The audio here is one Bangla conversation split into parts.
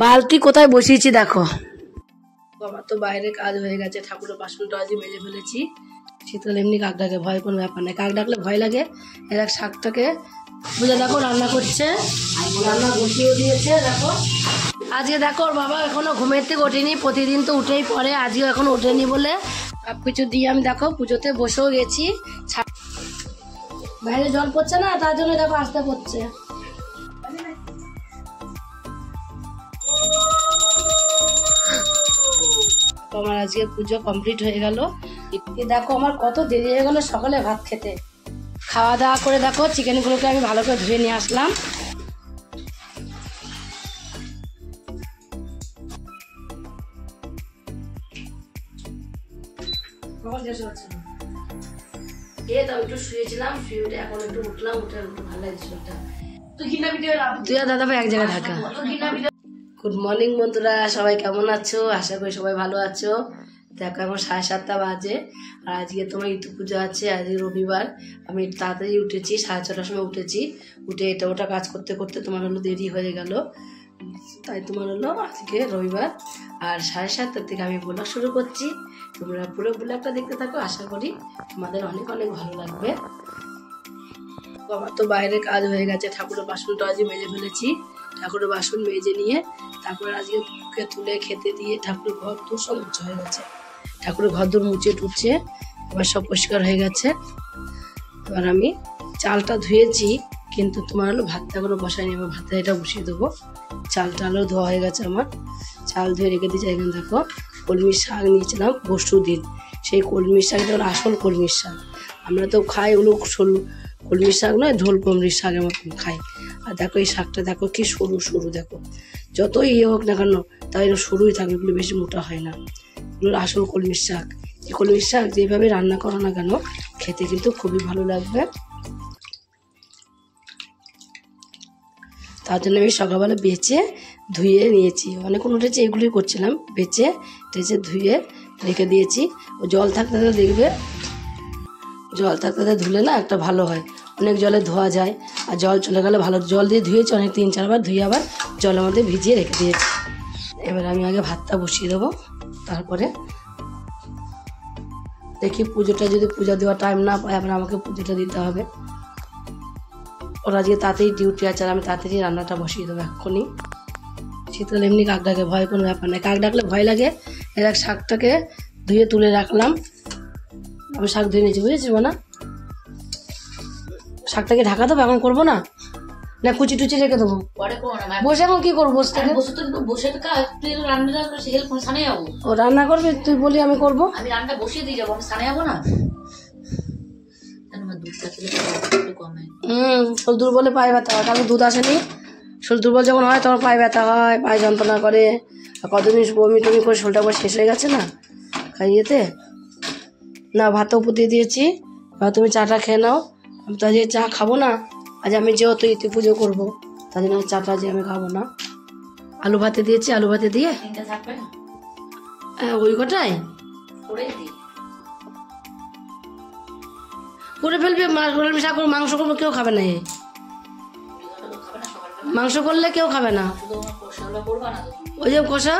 বালতি কোথায় বসিয়েছি দেখো। বাবা তো বাইরে কাজ হয়ে গেছে, ঠাকুরের বাসনটা আজই মেজে ফেলেছি। শীতকাল এমনি কাক ডাকে, ভয় কোনো ব্যাপার নেই। কাক ডাকলে ভয় লাগে। এর এক শাকটাকে বুঝে দেখো রান্না করছে, রান্না বসিয়ে দিয়েছে দেখো। আজকে দেখো ওর বাবা এখনো ঘুমের থেকে ওঠেনি, প্রতিদিন তো উঠেই পড়ে, আজকে এখনো ওঠেনি বলে সব কিছু দিয়ে আমি দেখো পুজোতে বসেও গেছি। বাইরে জল পড়ছে না, তার জন্য দেখো আসতে পড়ছে। আমার আজকে পুজো কমপ্লিট হয়ে গেল। দেখো আমার কত দেরি হয়ে গেল সকালে ভাত খেতে। খাওয়া দাওয়া করে দেখো চিকেনগুলোকে আমি ভালো করে ধুয়ে নিয়ে আসলাম। একটু শুয়েছিলাম, শুয়ে উঠে এখন একটু উঠলাম, উঠে একটু ভালো লাগছিল। তুই আর দাদা ভাই এক জায়গায় থাকা। গুড মর্নিং বন্ধুরা, সবাই কেমন আছো? আশা করি সবাই ভালো আছো। দেখো এখন 7:30 বাজে, আর আজকে তোমার ইতু পুজো আছে। আজকে রবিবার, আমি তাড়াতাড়ি উঠেছি, 6:30টার সময় উঠেছি। উঠে এটা ওটা কাজ করতে করতে তোমার হলো দেরি হয়ে গেল। তাই তোমার হলো আজকে রবিবার, আর 7:30 থেকে আমি ব্লগ শুরু করছি। তোমরা পুরো ব্লগটা দেখতে থাকো, আশা করি তোমাদের অনেক অনেক ভালো লাগবে। বাবা তো বাইরে কাজ হয়ে গেছে, ঠাকুরের বাসনটা আজই মেজে ফেলেছি। ঠাকুরের বাসন মেজে নিয়ে তারপর আজকে তুলে খেতে দিয়ে ঠাকুরের ঘর তো সব মুছা হয়ে গেছে। ঠাকুরের ঘর দূর মুছে টুচ্ছে এবার সব পরিষ্কার হয়ে গেছে। এবার আমি চালটা ধুয়েছি, কিন্তু তোমার হলো ভাতটা এখনো বসাইনি। এবার ভাতটা এটা বসিয়ে দেবো। চাল টালও ধোয়া হয়ে গেছে আমার, চাল ধুয়ে রেখে দিয়েছি। এখানে দেখো কলমির শাক নিয়েছিলাম পরশু দিন, সেই কলমির শাকটা হলো আসল কলমির শাক। আমরা তো খাই ওগুলো কলমির শাক নয়, ঝোল কুমড়ির শাকের মতন খাই। আর দেখো এই শাকটা দেখো কি সরু সরু, দেখো যতই ইয়ে হোক না কেন তাই সরুই থাকে, এগুলো বেশি মোটা হয় না। এগুলো আসল কলমির শাক। এই কলমির শাক যেভাবে রান্না করো না কেন খেতে কিন্তু খুবই ভালো লাগবে। তার জন্য আমি সকালবেলা বেছে ধুয়ে নিয়েছি, অনেকক্ষণ উঠেছি এগুলোই করছিলাম। বেছে টেছে ধুয়ে রেখে দিয়েছি। ও জল থাকতে দেখবে, জল থাকতে ধুলে না একটা ভালো হয়, অনেক জলে ধোয়া যায়। আর জল চলে গেলে ভালো, জল দিয়ে ধুয়েছি অনেক 3-4 বার, ধুয়ে আবার জলের মধ্যে ভিজিয়ে রেখে দিয়েছি। এবার আমি আগে ভাতটা বসিয়ে দেবো, তারপরে দেখি পুজোটা যদি পূজা দেওয়ার টাইম না পায় আবার আমাকে পুজোটা দিতে হবে। ওরা আজকে তাড়াতাড়ি ডিউটি আছে, আর আমি তাড়াতাড়ি রান্নাটা বসিয়ে দেবো এক্ষুনি। শীতকাল এমনি কাক ডাকে, ভয় কোনো ব্যাপার নেই। কাক ডাকলে ভয় লাগে। এর এক শাকটাকে ধুয়ে তুলে রাখলাম। আমি শাক ধুয়ে নিয়েছি, বুঝেছি না? শাকটাকে ঢাকা দেবো, এখন করবো না, না কুচি টুচি রেখে দেবো? বসে এখন কি করবো? ও রান্না করবে, তুই বলি আমি করবো। আমি রান্না বসিয়ে দিয়ে যাবো, আমি স্নানে যাবো না। শরীর দুর্বলে পায়ে ব্যথা হয়, কারণ দুধ আসেনি। শরীর দুর্বল যখন হয় তখন পায়ে ব্যথা হয়, পায়ে যন্ত্রণা করে। কতদিন বমি টমি করে শরীরটা করে শেষ হয়ে গেছে না খাইয়েতে। না ভাতটা উপর দিয়ে দিয়েছি, এবার তুমি চাটা খেয়ে নাও। আমি তো আজকে চা খাবো না, আজ আমি যেহেতু ইতি পুজো করবো তার জন্য চাটা আজ আমি খাবো না। আলু ভাতে দিয়েছি, আলু ভাতে দিয়ে ওই কটাই করে ফেলবে। মাংস করবো, কেউ খাবে না। মাংস করলে কেউ খাবে না। ওই যে কষা,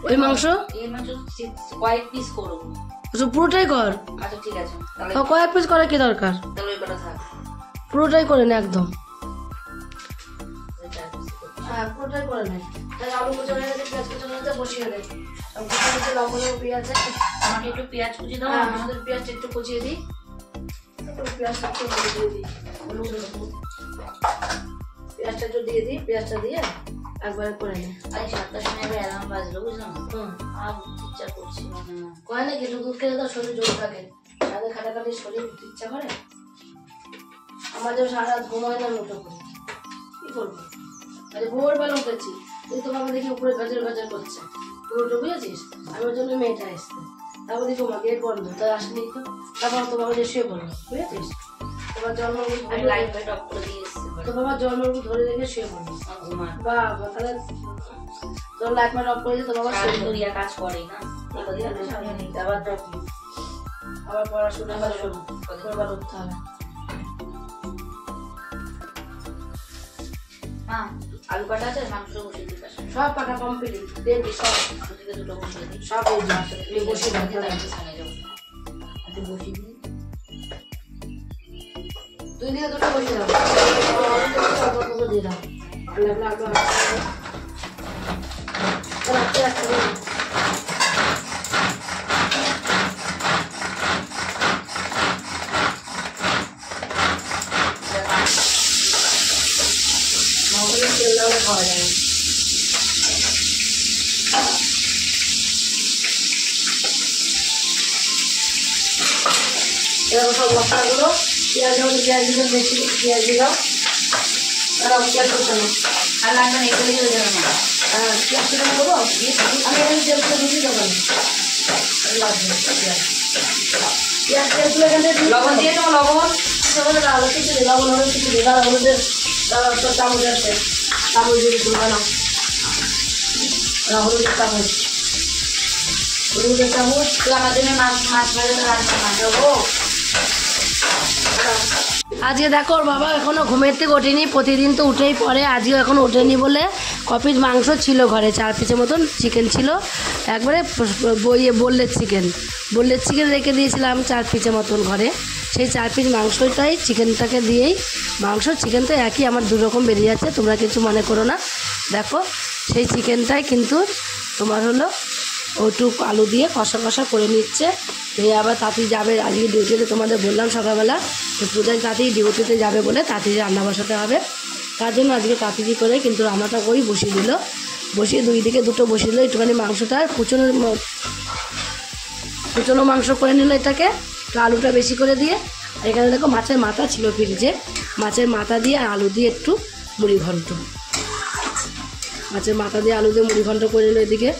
ওই মাংস কয়েক পিস করবো, পুরোটাই কর। আচ্ছা ঠিক আছে, কয়েক পিস করার কি দরকার, পুরোটাই করে নে একদম। হ্যাঁ পুরোটাই করে নে। আলু কুচি হয়ে গেছে, পেঁয়াজ কুচি হয়ে গেছে, বসিয়ে দে। পেঁয়াজ, আমাকে একটু পেঁয়াজ কুচি দাও। আমাদের পেঁয়াজটা একটু কুচিয়ে দিই, পেঁয়াজটা একটু দিয়ে দিই, পেঁয়াজটা একটু দিয়ে দিই। পেঁয়াজটা দিয়ে একবারে করে নে। আজ 7টার সময় আবার অ্যালার্ম বাজলো, বুঝলাম। আর ইচ্ছা করছি না, কয় না কিছু দুধ খেলে তো শরীর জোর থাকে, সাথে খাটাখাটি শরীর ইচ্ছা করে। আমার যেমন সারা রাত ঘুম হয় না, আমি উঠে পড়ি, কি করবো? আরে ভোরবেলা উঠেছি, তুই তো বাবা দেখি উপরে গাজর গাজর করছে, পুরোটা বুঝেছিস? আমি ওর জন্য মেয়েটা আসতে, তারপর দেখি মা গেট বন্ধ, তাই আসেনি তো। তারপর তো বাবা যে শুয়ে পড়লো, বুঝেছিস? তোমার জন্ম লাইট ফাইট অফ করে দিয়ে এসছি, তো বাবার জন্ম ধরে রেখে শুয়ে পড়লো। বাবা তাহলে তোর লাইট ফাইট অফ করে দিয়ে তো বাবা শুয়ে কাজ করে না। আবার পড়াশোনা করবার উঠতে হবে। মা আলু কাটা আছে, মাংস বসিয়ে দিই পাশে। সব কাটা কমপ্লিট রেডি সব। দুদিকে দুটো বসিয়ে দিই। সব এই বসিয়ে দাও। ছানে যাবো। হাতে বসিয়ে দিই। দুই দিকে দুটো বসিয়ে দাও। দিয়ে দাও। রাখতে রাখতে খাওয়া যায়। এরকম সব মশলাগুলো পেঁয়াজ দিলাম বেশি পেঁয়াজ দিলাম। পেঁয়াজ করতে না আর লাগবে না, এগুলো দিয়ে দেবেন না। হ্যাঁ পেঁয়াজ করে দেবো। আমি এখানে তেলগুলো ঢুকিয়ে দেবো না। লাগবে পেঁয়াজ তেলগুলো এখানে লবণ দিয়ে দেবো, লবণ। আলো কিছু দিই, লবণ হলুদ কিছু দিই। দাদা হলুদের চামচ আছে, চামচ দিয়ে তুলবে না। হলুদের চামচ, হলুদের চামচ। আমার জন্য মাছ ভাজা রান্না দেবো। আজকে দেখো ওর বাবা এখনো ঘুমের থেকে ওঠেনি, প্রতিদিন তো উঠেই পড়ে, আজকেও এখন ওঠেনি বলে কপির মাংস ছিল ঘরে, 4 পিসের মতন চিকেন ছিল, একবারে বললের চিকেন রেখে দিয়েছিলাম 4 পিসের মতন ঘরে। সেই 4 পিস মাংসটাই চিকেনটাকে দিয়েই, মাংস চিকেন তো একই, আমার 2 রকম বেরিয়ে যাচ্ছে, তোমরা কিছু মনে করো না। দেখো সেই চিকেনটাই কিন্তু তোমার হলো ওটুক আলু দিয়ে কষা কষা করে নিচ্ছে। এই আবার তাঁতি যাবে আজকে ডিউটিতে, তোমাদের বললাম সকালবেলা তো পূজায় তাঁতি ডিউটিতে যাবে বলে তাঁতিজি রান্না বসাতে হবে, তার জন্য আজকে তাঁতিজি করে কিন্তু রান্নাটা করেই বসিয়ে দিল। বসিয়ে 2 দিকে 2টো বসিয়ে দিল। একটুখানি মাংসটা কুচনো মাংস করে নিল এটাকে, আলুটা বেশি করে দিয়ে। এখানে দেখো মাছের মাথা ছিল ফ্রিজে, মাছের মাথা দিয়ে আর আলু দিয়ে একটু মুড়ি ঘন্ট, মাছের মাথা দিয়ে আলু দিয়ে মুড়ি ঘন্ট করে নিল। এদিকে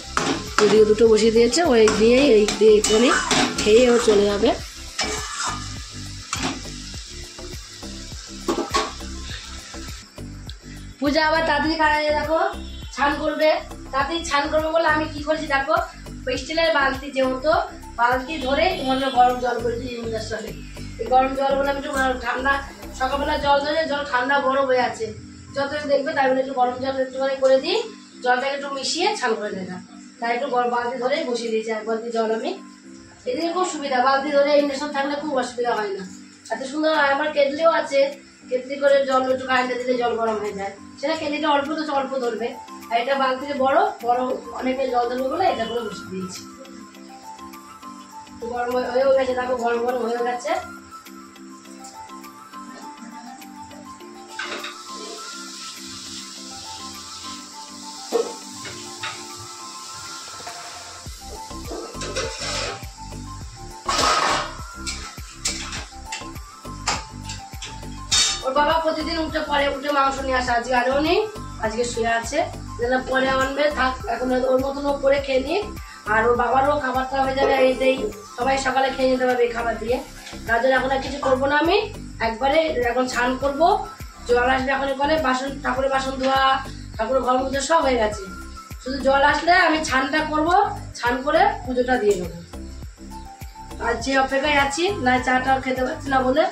2 বসিয়ে দিয়েছে, ওই দিয়েই এই দিয়ে একটুখানি খেয়ে ও চলে যাবে। পূজা আবার তাড়াতাড়ি খায়, দেখো ছান করবে, তাড়াতাড়ি ছান করবে বলে আমি কি করেছি দেখো, স্টিলের বালতি, যেহেতু বালতি ধরে তোমার গরম জল করেছি ইন্ডাকশনে। এই গরম জল বলে আমি একটু ঠান্ডা, সকালবেলা জল ধরে জল ঠান্ডা বরফ হয়ে আছে, যত দেখবে তাই বলে একটু গরম জল একটুখানি করে দিই, জলটাকে একটু মিশিয়ে ছান করে নিলাম। তাই একটু বালতি ধরেই বসিয়ে দিয়েছি 1 বালতি জল আমি। এদিকে খুব সুবিধা, বালতি ধরে ইন্ডাকশন থাকলে খুব অসুবিধা হয় না। এত সুন্দর। আমার কেটলিও আছে, কেটলি করে জল একটু কারেন্টে দিলে জল গরম হয়ে যায়, সেটা কেটলিটা অল্প তো অল্প ধরবে, আর এটা বালতিতে বড় বড় অনেকে জল ধরবে বলে এটা করে বসিয়ে দিয়েছি। গরম হয়েও গেছে, দেখো গরম গরম হয়ে গেছে। ওর বাবা প্রতিদিন উঠে মাংস নিয়ে আসে, আজকে আরও নেই, আজকে শুয়ে আছে, পরে আনবে, থাক এখন ওর মতন ও করে খেয়ে নিক। আর ওর বাবারও খাবারটা হয়ে যাবে, এইটাই সবাই সকালে খেয়ে নিতে পারবে এই খাবার দিয়ে। তার জন্য এখন আর কিছু করবো না, আমি একবারে এখন ছান করবো, জল আসবে এখন করে, বাসন ঠাকুরের বাসন ধোয়া, ঠাকুরের ঘর মুছে সব হয়ে গেছে, শুধু জল আসলে আমি ছানটা করব, ছান করে পুজোটা দিয়ে দেবো। আর যে অপেক্ষায় আছি, না চাটাও খেতে পারছি না বলে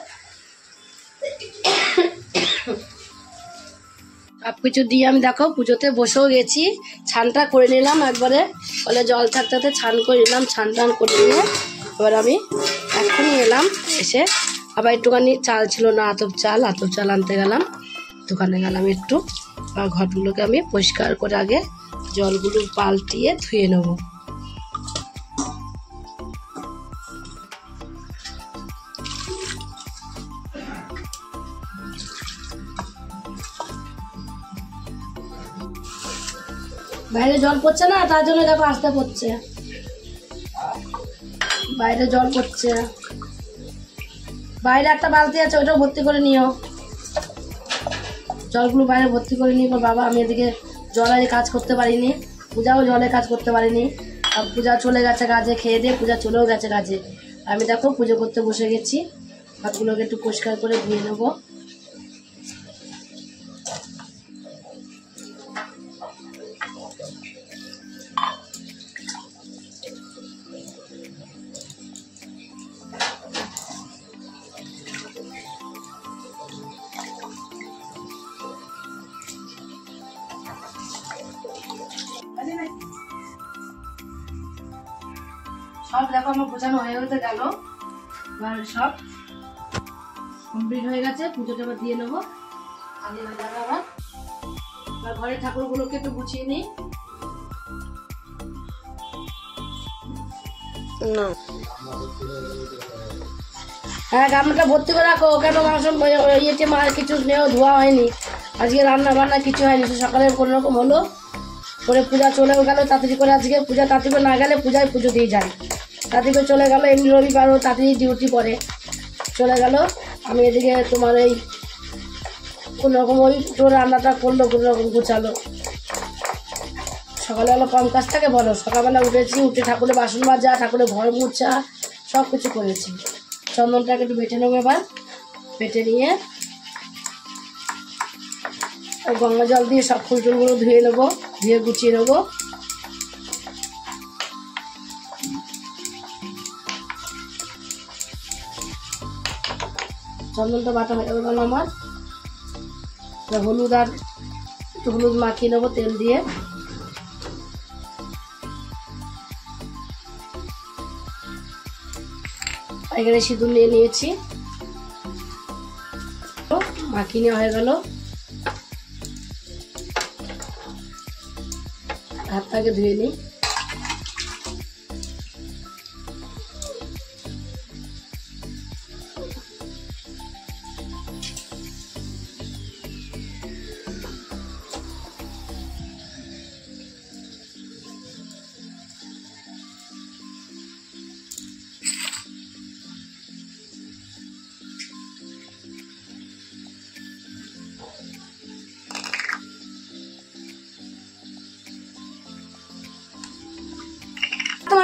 সবকিছু দিয়ে আমি দেখো পুজোতে বসেও গেছি, ছানটা করে নিলাম একবারে, বলে জল থাকতে ছান করে নিলাম, ছান টান করে নিয়ে এবার আমি এখনই এলাম, এসে আবার একটুখানি চাল ছিল না, আতপ চাল আনতে গেলাম, দোকানে গেলাম একটু, আর ঘরগুলোকে আমি পরিষ্কার করে আগে জলগুলো পাল্টিয়ে ধুয়ে নেব। বাইরে জল পড়ছে না, তার জন্য দেখো আসতে পড়ছে, বাইরে জল পড়ছে, বাইরে একটা বালতি আছে ওইটাও ভর্তি করে নিও, জলগুলো বাইরে ভর্তি করে নিই। বাবা আমি এদিকে জলের কাজ করতে পারিনি, পূজাও জলের কাজ করতে পারিনি, আর পূজা চলে গেছে কাজে, খেয়ে দিয়ে পূজা চলেও গেছে কাজে, আমি দেখো পুজো করতে বসে গেছি, হাতগুলোকে একটু পরিষ্কার করে ধুয়ে নেবো। সব দেখো আমার গোছানো হয়ে গেল, এবার সব কমপ্লিট হয়ে গেছে। পুজোটা এবার দিয়ে নেবো। আগে আবার ঘরের ঠাকুরগুলোকে একটু গুছিয়ে নিই। হ্যাঁ, গামলাটা ভর্তি করে রাখো। কেন মাংস ইয়েতে কিছু নেও, ধোয়া হয়নি আজকে, রান্না বান্না কিছু হয়নি। সকালে কোনো রকম হলো করে পূজা চলেও গেল তাড়াতাড়ি করে। আজকে পূজা তাড়াতাড়ি না গেলে পূজায় পুজো দিয়ে যায়, তাড়াতাড়ি করে চলে গেল। এমনি রবিবারও তাড়াতাড়ি ডিউটি পরে চলে গেল। আমি এদিকে তোমার এই কোনোরকম ওই তো রান্নাটা করলো, কোনোরকম গুছালো। সকালবেলা কম কাজ থাকে বলো, সকালবেলা উঠেছি, উঠে ঠাকুরের বাসন মাজা, ঠাকুরের ঘর মুছা সব কিছু করেছি। চন্দনটাকে একটু বেটে নেবো। এবার বেটে নিয়ে গঙ্গা জল দিয়ে সব ফুল টুলগুলো ধুয়ে নেবো, ধুয়ে গুছিয়ে নেবো। চন্দনটা বাটা হয়ে গেল আমার। হলুদ আর একটু হলুদ মাখিয়ে নেবো তেল দিয়ে। এখানে সিঁদুর নিয়ে নিয়েছি, মাখিয়ে নেওয়া হয়ে গেল। হাতটাকে ধুয়ে নিই।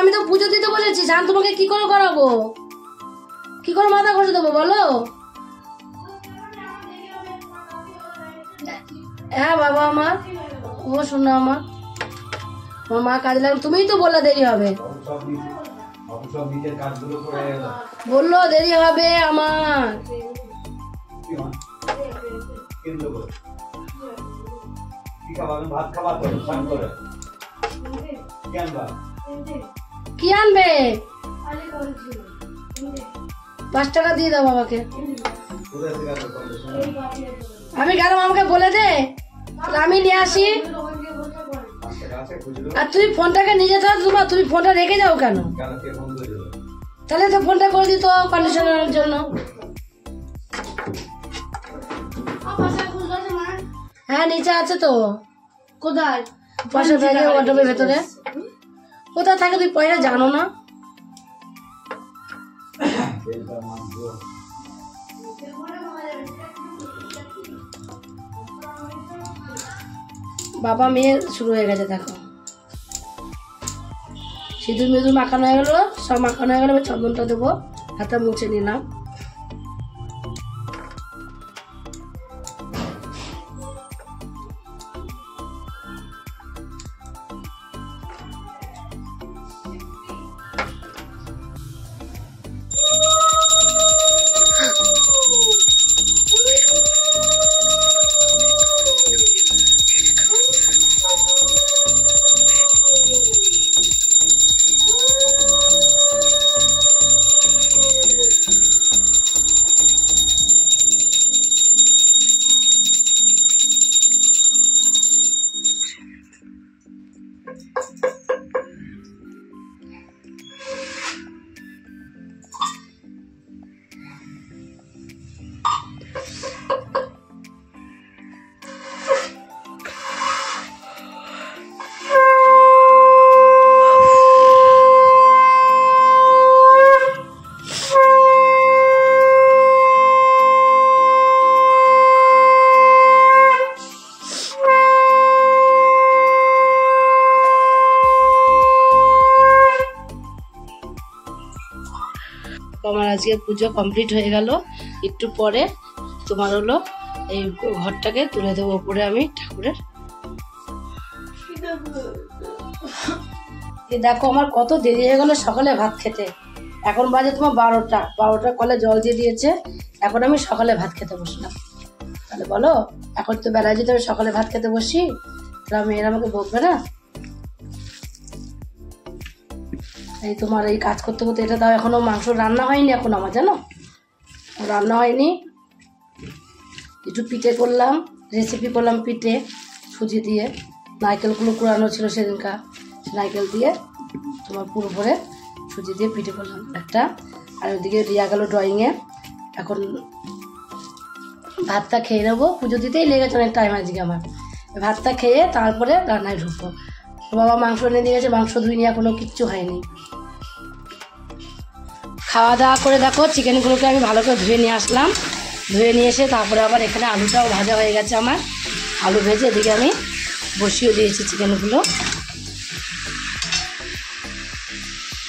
আমি তো পুজো দিতে বলেছি, জান তোমাকে কি করে করাবো, কি করে মাথা ঘষে দেবো বলো? হ্যাঁ বাবা আমার, ও শোনো আমার মা কাজ লাগবে, তুমিই তো বললে দেরি হবে, বললো দেরি হবে আমার। কি আনবে? 5 টাকা দিয়ে দাও বাবাকে। আমি গেলাম, আমাকে বলে দে, আমি নিয়ে আসি। আর তুমি ফোনটাকে নিয়ে যেতে হবে, তুমি ফোনটা রেখে যাও কেন? তাহলে তো ফোনটা করে দিত কন্ডিশনের জন্য। হ্যাঁ নিচে আছে তো। কোথায়? পয়সা থাকে ওয়ার্ডরোবের ভেতরে। কোথায় থাকে তুই পয়সা জানো না? বাবা মেয়ে শুরু হয়ে গেছে দেখো। সিঁদুর মিঁদুর মাখানো হয়ে গেল, সব মাখানো হয়ে গেল। চন্দনটা দেবো, হাতে মুছে নিলাম। আমার আজকে পুজো কমপ্লিট হয়ে গেল। একটু পরে তোমার হলো এই ঘরটাকে তুলে দেবো উপরে আমি ঠাকুরের। দেখো আমার কত দেরি হয়ে গেল সকালে ভাত খেতে। এখন বাজে তোমার 12টা কলে জল দিয়ে দিয়েছে। এখন আমি সকালে ভাত খেতে বসলাম। তাহলে বলো এখন তো বেলায় যদি আমি সকালে ভাত খেতে বসি তাহলে মেয়েরা আমাকে বকবে না? এই তোমার এই কাজ করতে করতে এটা তাও এখনও মাংস রান্না হয়নি এখন আমার, জানো রান্না হয়নি। একটু পিঠে করলাম, রেসিপি করলাম পিঠে সুজি দিয়ে, নারকেলগুলো কুড়ানো ছিল সেদিনকার, নারকেল দিয়ে তোমার পুরো ভরে সুজি দিয়ে পিঠে করলাম একটা। আর ওইদিকে রিয়া গেল ড্রয়িংয়ে। এখন ভাতটা খেয়ে নেবো, পুজো দিতেই লেগেছে অনেক টাইম আজকে আমার। ভাতটা খেয়ে তারপরে রান্নায় ঢুকবো। বাবা মাংস এনে দিয়ে গেছে, মাংস ধুইনি, এখনও কিচ্ছু হয়নি। খাওয়া দাওয়া করে দেখো চিকেনগুলোকে আমি ভালো করে ধুয়ে নিয়ে আসলাম। ধুয়ে নিয়ে এসে তারপরে আবার এখানে আলুটাও ভাজা হয়ে গেছে আমার। আলু ভেজে এদিকে আমি বসিয়ে দিয়েছি চিকেনগুলো।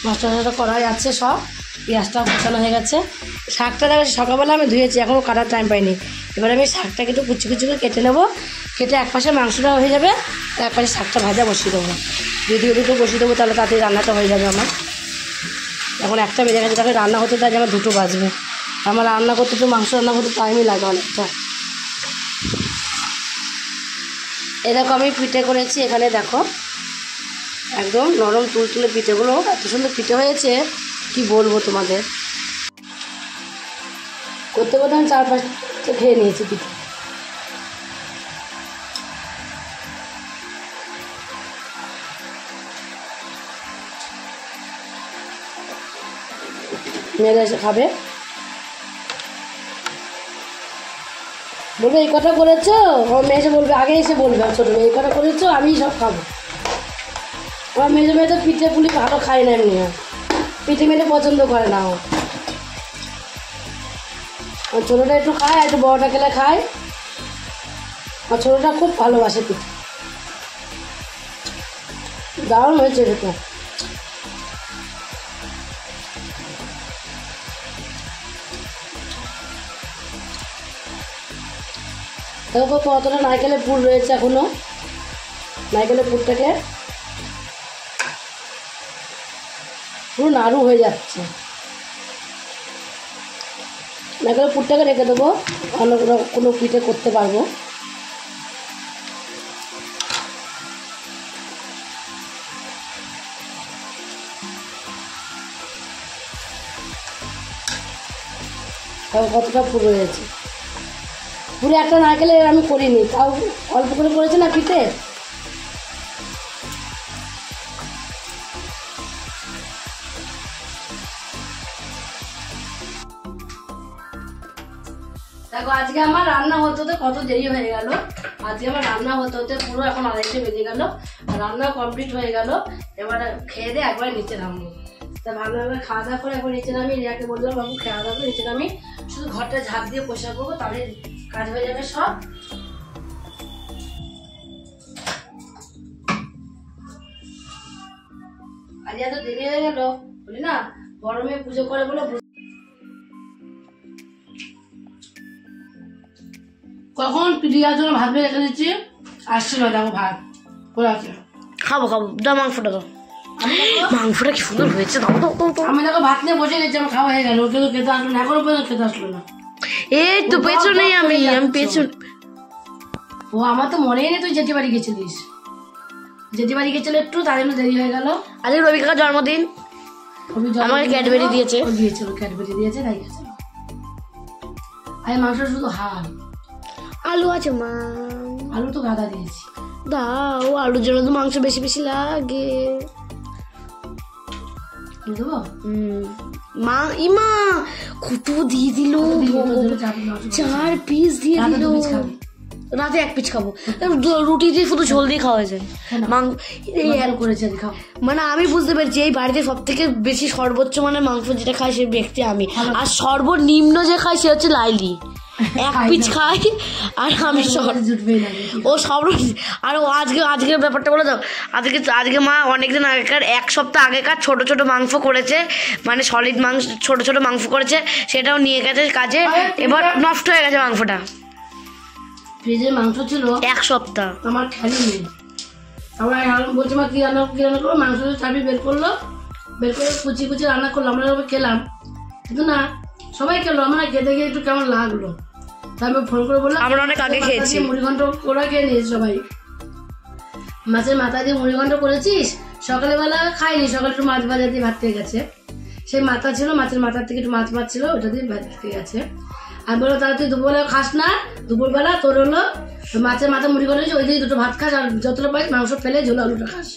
মশলা করা যাচ্ছে সব, পেঁয়াজটাও কুচানো হয়ে গেছে। শাকটা দেখো সকালবেলা আমি ধুয়েছি, এখনও কাটার টাইম পাইনি। এবার আমি শাকটাকে একটু কুচি কুচি করে কেটে নেবো, কেটে এক পাশে মাংসটা হয়ে যাবে, এক পাশে শাকটা ভাজা বসিয়ে দেবো। যদি দুটো বসিয়ে দেবো তাহলে তাড়াতাড়ি রান্নাটা হয়ে যাবে আমার। এখন একটা বেজে গেছে, তাকে রান্না করতে তাই আমার 2টো বাজবে। আমার রান্না করতে তো মাংস রান্না করতে টাইমই লাগে অনেকটা। এরকম আমি পিঠে করেছি এখানে দেখো, একদম নরম তুলতুলে পিঠেগুলো, এত সুন্দর পিঠে হয়েছে কি বলবো তোমাদের। করতে করতে আমি 4-5টা খেয়ে নিয়েছি পিঠে। মেয়েরা এসে খাবে, বলবে এই কথা করেছো, আমার মেয়ে এসে বলবে, আগে এসে বলবে ছোটো মেয়ে এই কথা করেছো, আমিই সব খাবো। আমার মেয়ে তো পিঠে পুলি ভালো খায় না, এমনি পিঠে মেটে পছন্দ করে না। আর ছোটোটা একটু খায়, একটু বড়টা খেলে খায়। আর ছোটোটা খুব ভালোবাসে পিঠে। দারুণ হয়েছে এটা। দেখো কতটা নারকেলের পুর রয়েছে এখনো। নারকেলের পুরটাকে পুরো নাড়ু হয়ে যাচ্ছে। নারকেলের পুরটাকে রেখে দেবো, অন্য কোনো পিঠে করতে পারবো। কতটা পুর রয়েছে। পুরো একটা নারকেলের আমি করিনি, তাও অল্প করে করেছি না পিঠে। দেখো আজকে আমার রান্না হতে হতে কত দেরি হয়ে গেল। আজকে আমার রান্না হতে হতে পুরো এখন 2:30 বেজে গেল। রান্না কমপ্লিট হয়ে গেল। এবার খেয়ে দিয়ে একবার নিচে নামবো। তা ভালোভাবে খাওয়া দাওয়া করে এখন নিচে নামি। রিয়াকে বললাম বাবু খাওয়া দাওয়া করে নিচে নামি, শুধু ঘরটা ঝাঁপ দিয়ে পরিষ্কার করবো, তাহলে কাজ হয়ে যাবে সব। আজ এত দেরি হয়ে গেল, বলি না গরমে পুজো করে বলে। কখন প্রিয়ার জন্য ভাত বেড়ে রেখে দিচ্ছি, আসছিল দেখো ভাত করে আছে। খাবো দাও মাংসটা, দাও মাংসটা কি সুন্দর হয়েছে। আমি দেখো ভাত নিয়ে বসে গেছি, আমার খাওয়া হয়ে গেল। ওকে তো খেতে আসলো না, এখনো পর্যন্ত খেতে আসলো না। এই তো পেছনে আমি পেছন। ও আমার তো মনেই নেই তুই জেঠি বাড়ি গেছিলিস। জেঠি বাড়ি গেছিল একটু, তার জন্য দেরি হয়ে গেল। আজকে রবি কাকার জন্মদিন, আমাকে ক্যাডবেরি দিয়েছে। ক্যাডবেরি দিয়েছে তাই গেছে। আর মাংস শুধু হাড়, আলু আছে মা, আলু তো গাদা দিয়েছি। দাও, আলুর জন্য তো মাংস বেশি বেশি লাগে। মা ইমা কত দিয়ে দিল, 4 পিস দিয়ে দিল। রাতে 1 পিস খাবো, রুটি দিয়ে শুধু ঝোল দিয়ে খাওয়া যায়। মানে আমি বুঝতে পেরেছি এই বাড়িতে সব থেকে বেশি সর্বোচ্চ মানে মাংস যেটা খায় সে ব্যক্তি আমি, আর সর্বনিম্ন যে খায় সে হচ্ছে লাইলি। 1 পিস খাই আর আমি ও সব। আর ও আজকের ব্যাপারটা বলে দাও। আজকে মা অনেকদিন আগেকার 1 সপ্তাহ আগেকার ছোট ছোট মাংস করেছে, মানে সলিড মাংস, ছোট ছোট মাংস করেছে, সেটাও নিয়ে গেছে কাজে। এবার নষ্ট হয়ে গেছে মাংসটা। ফ্রিজের মাংস ছিল 1 সপ্তাহ, আমার খেয়ালই নেই। আমার বলছি মা কি রান্না করবো, মাংস চাবি বের করলো, বের করে কুচি কুচি রান্না করলো। আমরা খেলাম, কিন্তু না সবাই খেলো, আমরা খেতে গিয়ে একটু কেমন লাগলো। তারপর ফোন করে বললাম আমরা অনেক আগে খেয়েছি, মুড়ি ঘন্ট করে খেয়ে নিয়েছি সবাই। মাছের মাথা দিয়ে মুড়ি ঘন্ট করেছিস, সকালবেলা খাইনি, সকালে একটু মাছ ভাজা দিয়ে ভাত খেয়ে গেছে। সেই মাথা ছিল, মাছের মাথার থেকে একটু মাছ ছিল, ওটা দিয়ে ভাত খেয়ে গেছে। আর বললো তাহলে তুই দুপুরবেলা খাস না, দুপুরবেলা তোর হলো মাছের মাথা মুড়ি করে ওই দিয়ে দুটো ভাত খাস, আর যতটা পারিস মাংস ফেলে ঝোল আলুটা খাস।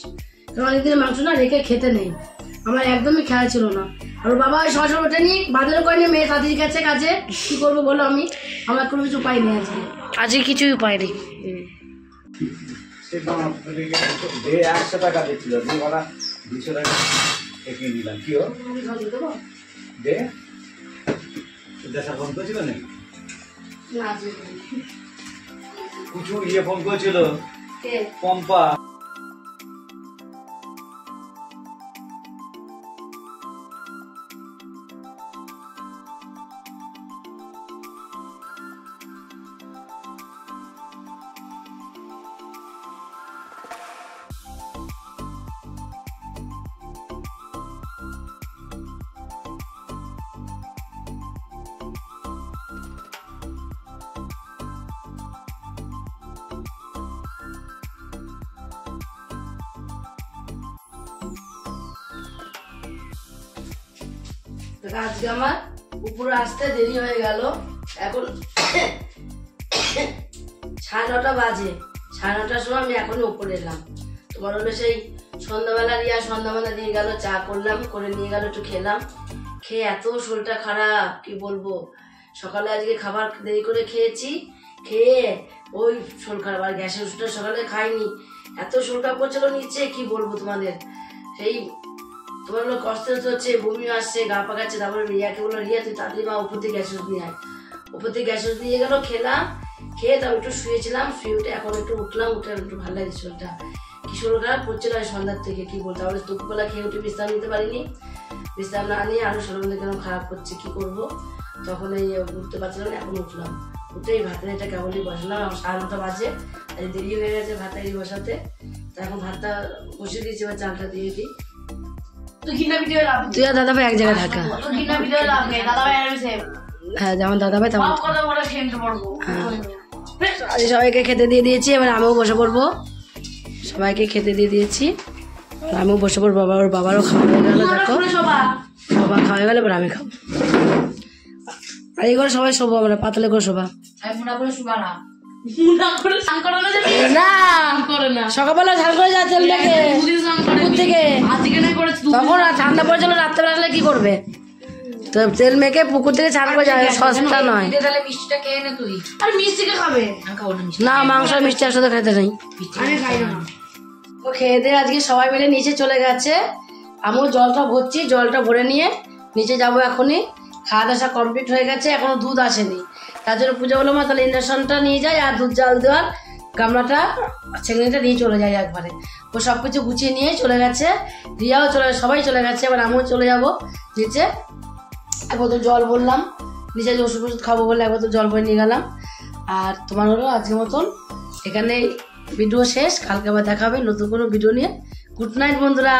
কারণ অনেকদিন মাংস না রেখে খেতে নেই, আমার একদমই খেয়াল ছিল না। আর বাবা সরাসরি ওঠেনি, বাজারও করেনি, মেয়ে তাদের কাছে কাজে কি করবো বলো, আমার কোনো কিছু উপায় নেই আজকে কিছুই উপায় নেই। 100 টাকা দিচ্ছিল, 200 টাকা এগিয়ে নিলাম। কি দে দেশা ফোন করেছিল নাকি? কিছু ফোন করেছিল পম্পা। আজকে আমার উপরে আসতে দেরি হয়ে গেল, এখন 9:30 বাজে। 9:30 সময় আমি এখনো উপরে এলাম। তোমার হলো সেই সন্ধ্যাবেলা রিয়া সন্ধ্যাবেলা দিয়ে গেল, চা করলাম, করে নিয়ে গেল, একটু খেলাম। খেয়ে এত শরীরটা খারাপ কি বলবো। সকালে আজকে খাবার দেরি করে খেয়েছি, খেয়ে ওই শরীর খারাপ। আর গ্যাসের ওষুধটা সকালে খাইনি, এত শরীর খারাপ করছিল নিচে কি বলবো তোমাদের। সেই তোমার হলো কষ্ট হচ্ছে, বমি আসছে, গা পাকাচ্ছে। তারপরে রিয়াকে বললো, রিয়া তুই তাড়াতাড়ি মা উপর থেকে গ্যাস ওষুধ নিয়ে আয়। উপর থেকে গ্যাস ওষুধ নিয়ে গেলো, খেলাম। খেয়ে তারপর একটু শুয়েছিলাম, শুয়ে উঠে এখন একটু উঠলাম, উঠে একটু ভালো লাগছে শরীরটা। কি শরীর খারাপ করছিল সন্ধ্যার থেকে কি বলতো। তাহলে দুপুরবেলা খেয়ে উঠে বিশ্রাম নিতে পারিনি, বিশ্রাম না নিয়ে আরো শরীর মধ্যে কেন খারাপ করছে কি করবো। তখন এই উঠতে পারছিলাম না, এখন উঠলাম। উঠে এই ভাতের এটা কেবলই বসালাম, 9:30 বাজে। আজ দেরি হয়ে গেছে ভাতটা বসাতে, তা এখন ভাতটা বসিয়ে দিয়েছি, এবার চালটা দিয়ে দিই। তুই আর দাদা ভাই এক জায়গায় থাকা। হ্যাঁ যেমন দাদা ভাই তেমন। সবাইকে খেতে দিয়ে দিয়েছি, এবার আমিও বসে পড়বো। সবাইকে খেতে দিয়ে দিয়েছি, আমিও বসে পড়বো। ওর বাবারও খাওয়া হয়ে গেল, দেখো বাবা খাওয়া হয়ে গেল, এবার আমি খাবো। আর এই করে সবাই শোবো, আমরা পাতলে করে শোবা না। সকালবেলা ঝাল করে যা তেল থেকে, তখন ঠান্ডা পড়েছিল, রাত্রে আসলে কি করবে। তো তেল মেখে পুকুর থেকে ছাড় করে যায়, সস্তা নয়। মিষ্টিটা খেয়ে নে তুই। আর মিষ্টিকে খাবে না, মাংস মিষ্টি একসাথে খেতে নেই। ও খেয়ে দিয়ে আজকে সবাই মিলে নিচে চলে গেছে। আমিও জলটা ভরছি, জলটা ভরে নিয়ে নিচে যাবো এখনই। খাওয়া দাওয়া কমপ্লিট হয়ে গেছে, এখনো দুধ আসেনি। তার জন্য পুজো বললাম তাহলে ইন্ডাকশনটা নিয়ে যাই, আর দুধ জাল দেওয়ার গামলাটা ছেঁকনিটা নিয়ে চলে যায় একবারে। ও সবকিছু গুছিয়ে নিয়ে চলে গেছে, রিয়াও চলে, সবাই চলে গেছে। এবার আমিও চলে যাবো নিচে। একবার তো জল বললাম নিচে, যে ওষুধ ওষুধ খাবো বলে একবার তো জল ভরে নিয়ে গেলাম। আর তোমার হলো আজকের মতন এখানে ভিডিও শেষ, কালকে আবার দেখা হবে নতুন কোনো ভিডিও নিয়ে। গুড নাইট বন্ধুরা।